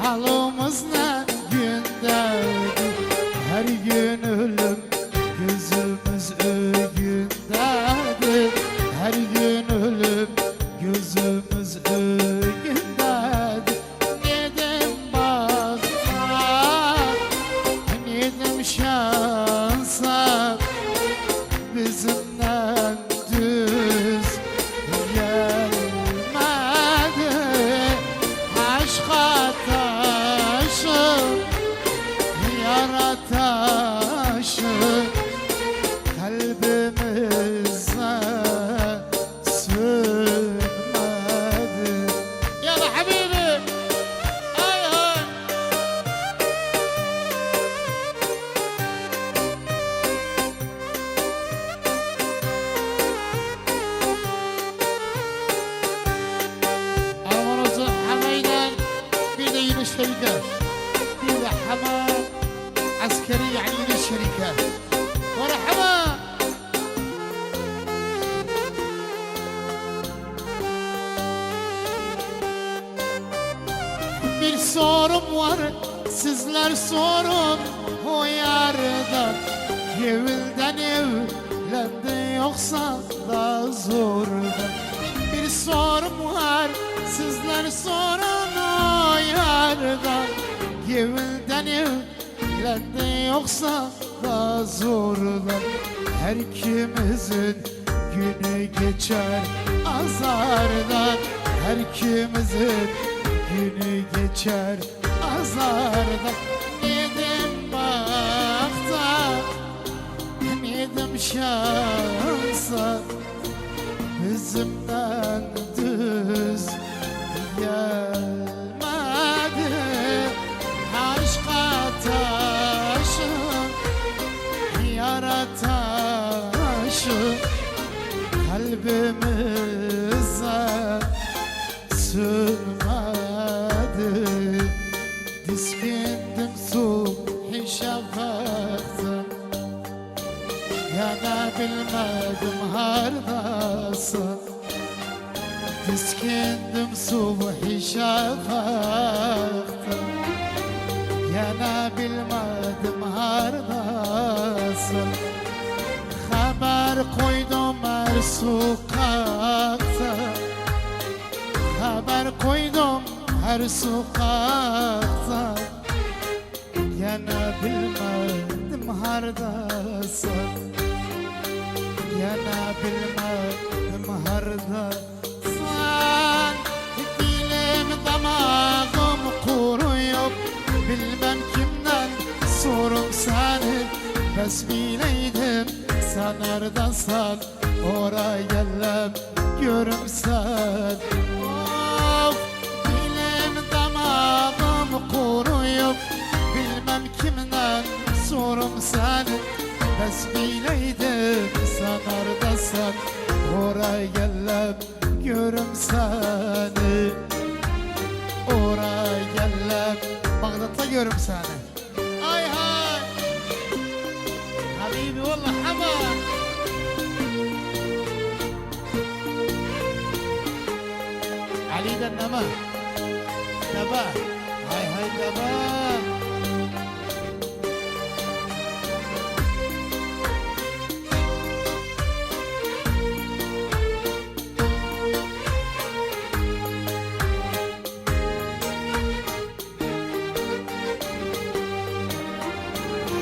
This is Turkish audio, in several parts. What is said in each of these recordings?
halımız ne gündedir. Her gün ölüm gözümüz önündedir. Her gün ölüm gözümüz önündedir. Nedim baksa, nedim şansa, bizimden düz gelmedi. Aşka taşı, yara taşı, kalbimize sürmedi. Yalla habibi, ay ay. Aman olsun Hamay'dan bir de yine şerike, bir de Hama askeri yani yine şerike. Merhaba. Bir sorum var, sizler sorun o yardan. Evvelden evlendi yoksa da zordan. Bir sorum var, sizler sorun o yardan. Evvelden evlendi yoksa da zordan. Her kimizin günü geçer azardan. Her kimizin günü geçer azardan. Nedim bakta, nedim şansa, bizimden düz gelmedi. Aşka taşı, yara taşı, kalbimize sürmedi. Diskindim subhi şafakta, yana bilmedim hardasın. Diskindim subhi şafakta, yana bilmedim hardasın. Haber koydum her sokakta, haber koydum her sokakta. Yana bilmedim hardasın, yana bilmedim hardasın. Dilim damağım kuruyor, bilmem kimden sorum seni. Bes bileydim sen neredesin, oraya gelem görüm sen. Of, dilim damağım kuruyor, bilmem kimden sorum seni. Bes bileydim sen neredesin, oraya gelem görüm seni. Oraya gelem Bağdat'ta görüm seni. Ay hay Habibi wallah haba. Ali'den nama daba, hay hay daba.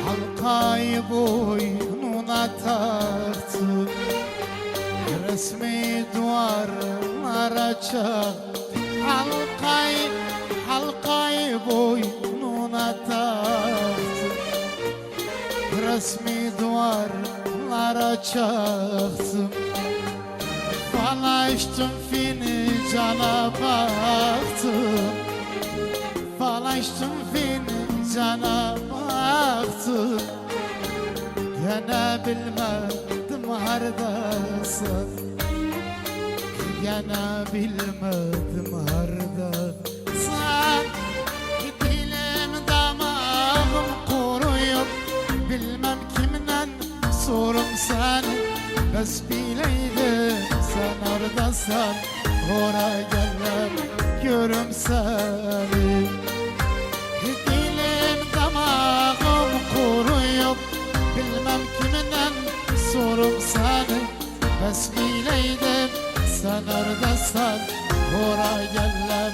Halkayı boynuna taktım, resmi duvarlara çaktım. Halkayı boynuna taktım, resmi duvarlara çaktım. Falaştım fincana baktım, falaştım fincana baktım. Yana bilmedim hardasın, yana bilmedim hardasın. Dilim damağım kuruyor, bilmem kimden sorum seni. Bes bileydim sen oradasın, oraya gelem görüm seni. neredesin oraya gellem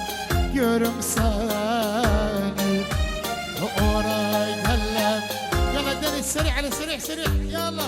görüm seni oraya gellem يلا دني سريع على سريع سريع يلا